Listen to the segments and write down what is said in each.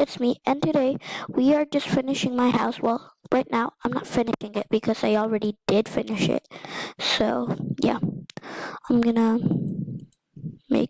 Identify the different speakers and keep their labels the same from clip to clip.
Speaker 1: it's me, and today we are just finishing my house. Well, right now I'm not finishing it because I already did finish it. So, yeah, I'm gonna make.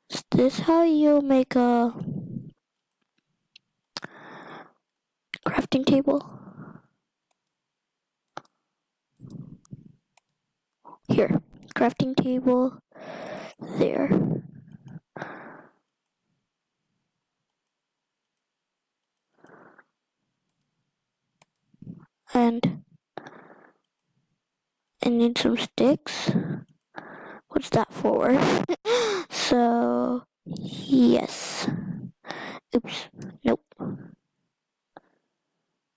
Speaker 1: Is this how you make a crafting table? Here, crafting table, there. And I need some sticks. What's that for? So, yes. Oops, nope.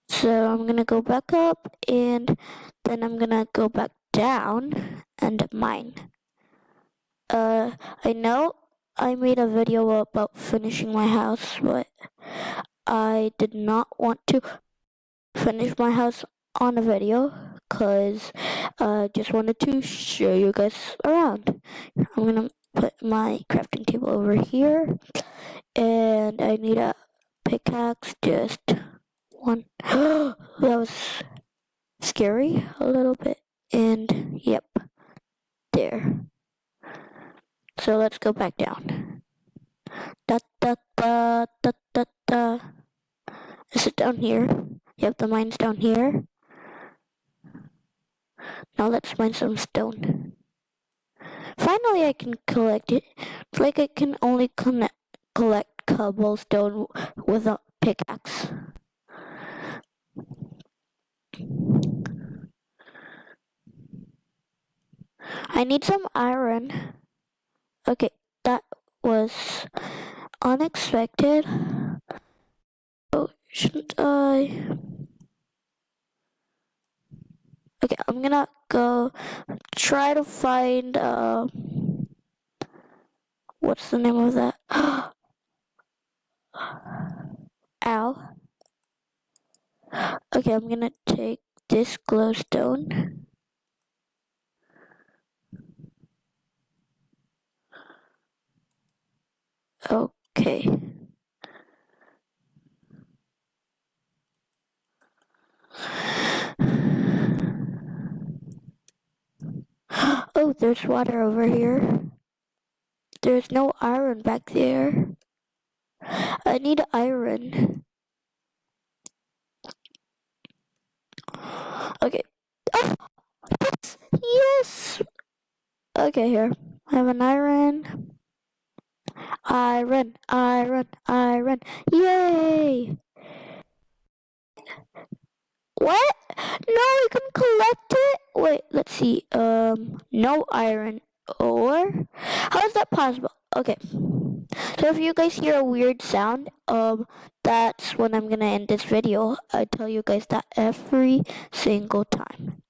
Speaker 1: So I'm gonna go back up and then I'm gonna go back down and mine. I know I made a video about finishing my house, but I did not want to finish my house on a video because I just wanted to show you guys around. I'm gonna put my crafting table over here and I need a pickaxe, just one. That was scary a little bit, and yep, there. So let's go back down. Da da da da da da. Is it down here? Yep, the mine's down here. Now let's mine some stone. Finally, I can collect it. It's like I can only collect cobblestone with a pickaxe. I need some iron. Okay, that was unexpected. Oh, shouldn't I? Okay, I'm gonna go try to find, what's the name of that? Ow. Okay, I'm gonna take this glowstone. Okay. Oh, there's water over here. There's no iron back there. I need iron. Okay. Oh, yes! Yes! Okay, here. I have an iron. Iron, iron, iron. Yay! What? No, you can collect it? Wait, let's see. No iron ore? How is that possible? Okay. So if you guys hear a weird sound, that's when I'm gonna end this video. I tell you guys that every single time.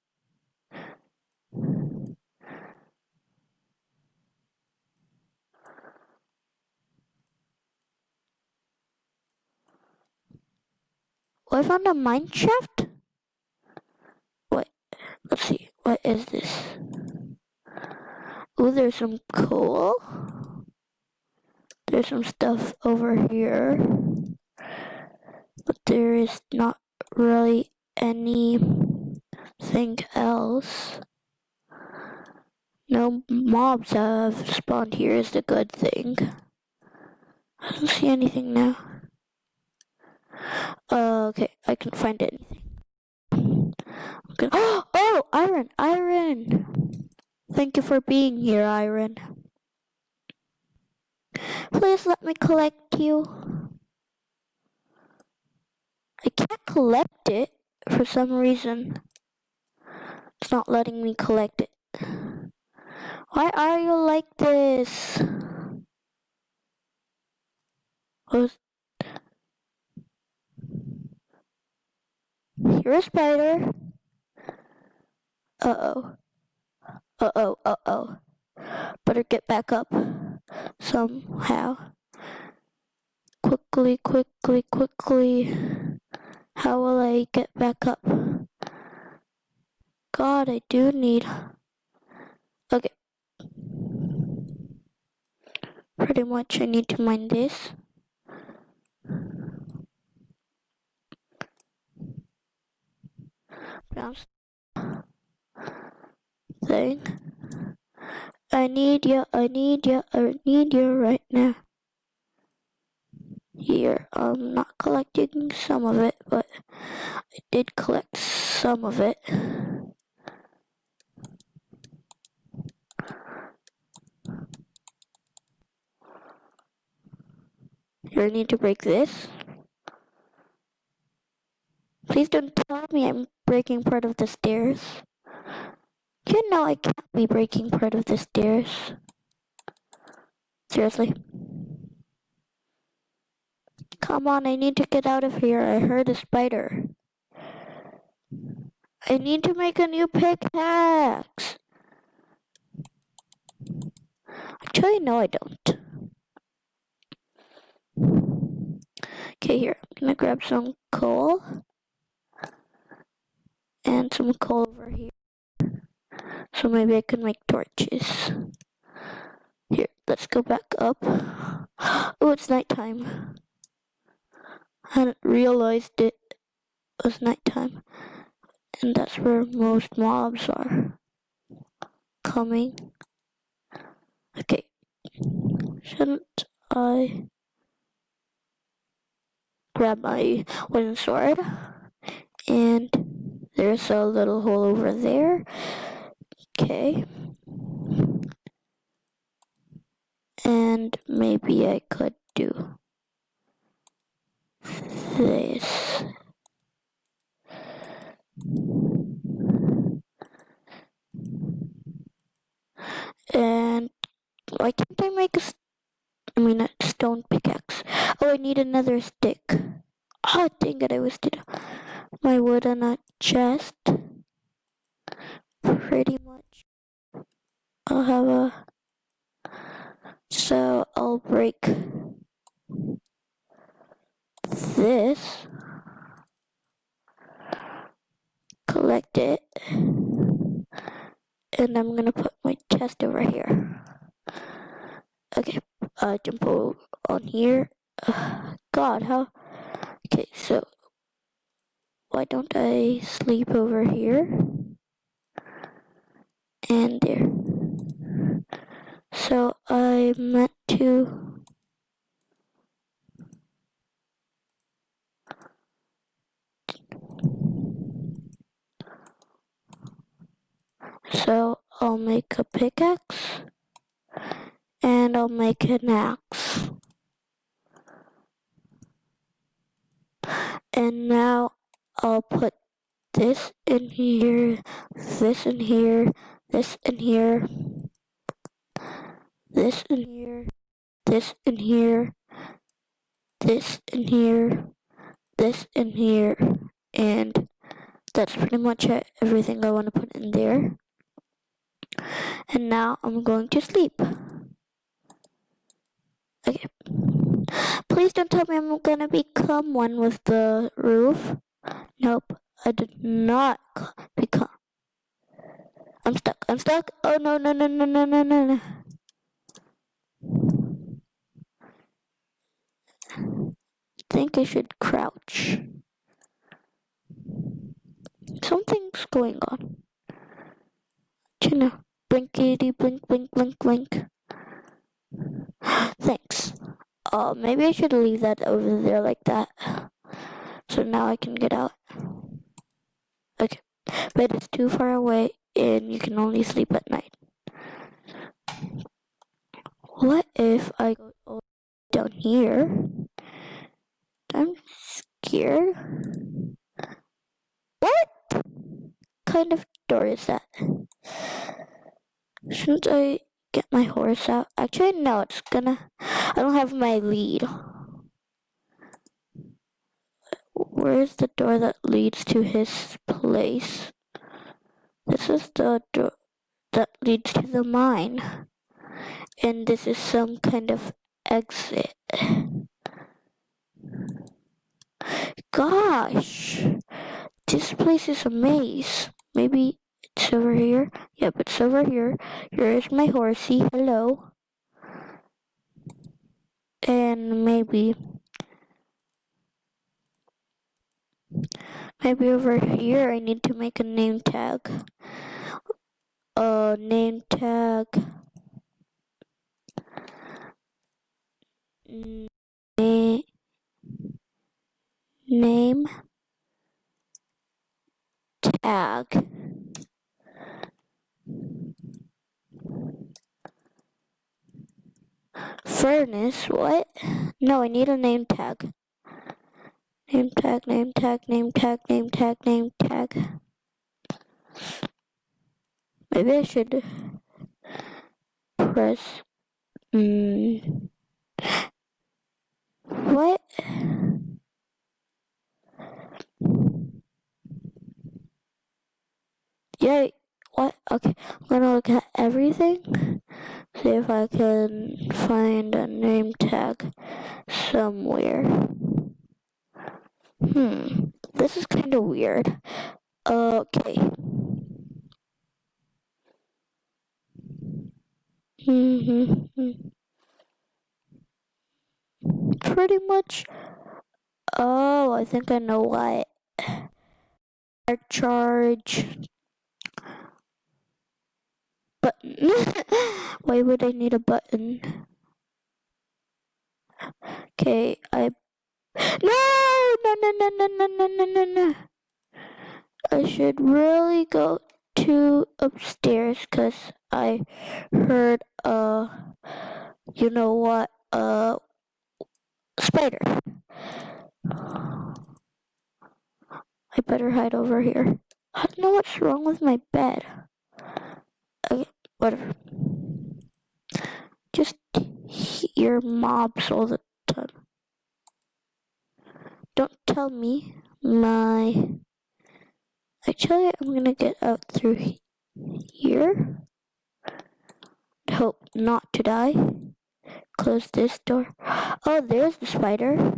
Speaker 1: Oh, I found a mine shaft? Wait, let's see. What is this? Oh, there's some coal. There's some stuff over here. But there is not really anything else. No mobs have spawned here is the good thing. I don't see anything now. Okay, I can't find anything. Okay. Oh, iron, iron! Thank you for being here, iron. Please let me collect you. I can't collect it for some reason. It's not letting me collect it. Why are you like this? You're a spider. Uh-oh. Uh-oh, uh-oh. Better get back up somehow. Quickly, quickly, quickly. How will I get back up? God, I do need... Okay. Pretty much I need to mine this. bounce thing. I need you right now. Here, I'm not collecting some of it, but I did collect some of it. Here, I need to break this. Please don't tell me I'm breaking part of the stairs. You know I can't be breaking part of the stairs. Seriously. Come on, I need to get out of here. I heard a spider. I need to make a new pickaxe. Actually, no, I don't. Okay, here. I'm gonna grab some coal. And some coal over here. So maybe I can make torches. Here, let's go back up. Oh, it's nighttime. I hadn't realized it was nighttime. And that's where most mobs are coming. Okay. Shouldn't I grab my wooden sword? And there's a little hole over there. Okay. And maybe I could do this. And why can't I make a stone pickaxe? Oh, I need another stick. Oh, dang it, I wasted my wood on a chest. Pretty much. I'll have a... So, I'll break this. Collect it. And I'm gonna put my chest over here. Okay, jump on here. God, how? Okay, so why don't I sleep over here? And there. So I meant to. So I'll make a pickaxe. And I'll make an axe. And now I'll put this in here, this in here, this in here, this in here, this in here, this in here, this in here, and that's pretty much everything I want to put in there. And now I'm going to sleep. Okay. Please don't tell me I'm gonna become one with the roof. Nope, I did not become. I'm stuck. Oh no. I think I should crouch. Something's going on. You know, blinkity blink. Thanks. Maybe I should leave that over there like that. So now I can get out. Okay, but it's too far away and you can only sleep at night. What if I go down here? I'm scared. What kind of door is that? Shouldn't I get my horse out? Actually, no, I don't have my lead. Where's the door that leads to his place? This is the door that leads to the mine. And this is some kind of exit. Gosh, this place is a maze. Maybe it's over here. Yep, it's over here. Here's my horsey. Hello. And maybe maybe over here I need to make a name tag. Name tag. Name tag. Furnace, what? No, I need a name tag. Name tag, name tag, name tag, name tag, name tag. Maybe I should press. What? Yay. What? Okay, I'm gonna look at everything. See if I can find a name tag somewhere. This is kind of weird. Okay. Pretty much. Oh, I think I know why. Charge button. Why would I need a button? Okay, no. I should really go to upstairs because I heard you know what, spider. I better hide over here. I don't know what's wrong with my bed. Okay, whatever. Just hear mobs all the time. Don't tell me Actually, I'm gonna get out through here. Hope not to die. Close this door. Oh, there's the spider.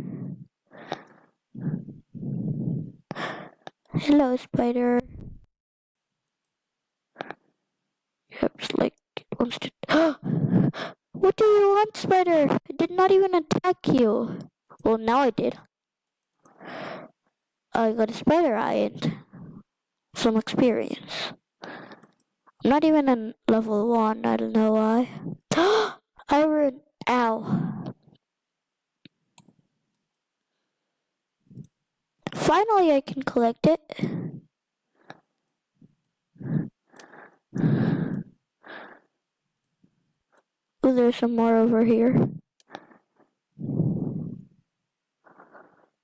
Speaker 1: Hello, spider. It's like it wants to. What do you want, spider? I did not even attack you. Well, now I did. I got a spider eye and some experience. I'm not even in level 1. I don't know why. Iron. Ow. Finally, I can collect it. Oh, there's some more over here.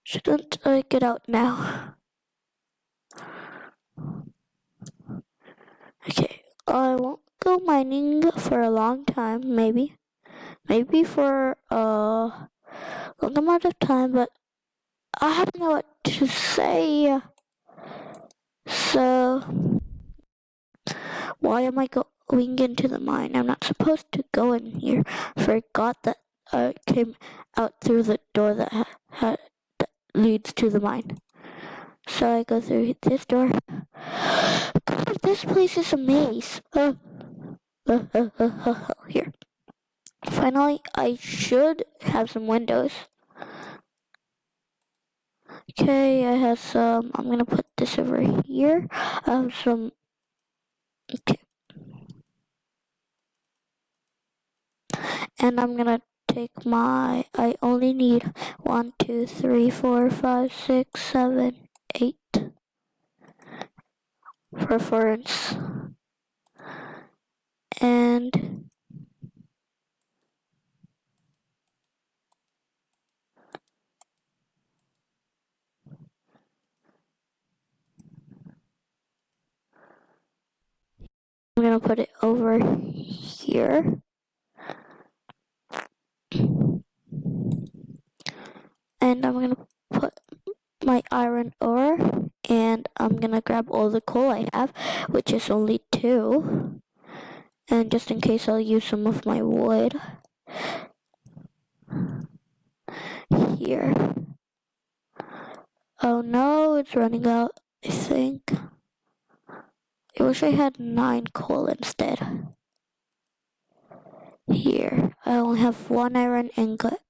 Speaker 1: Shouldn't I get out now? Okay, I won't go mining for a long time, maybe. Maybe for a long amount of time, but I don't know what to say. So, why am I going into the mine? I'm not supposed to go in here. I forgot that I came out through the door that leads to the mine. So I go through this door. God, this place is a maze. Here. Finally, I should have some windows. Okay, I have some. I'm gonna put this over here. I have some. Okay. And I'm gonna take I only need 1, 2, 3, 4, 5, 6, 7, 8 reference. And I'm gonna put it over here. And I'm gonna put my iron ore, and I'm gonna grab all the coal I have, which is only 2. And just in case, I'll use some of my wood here. Oh no, it's running out, I think. I wish I had 9 coal instead. Here, I only have 1 iron ingot.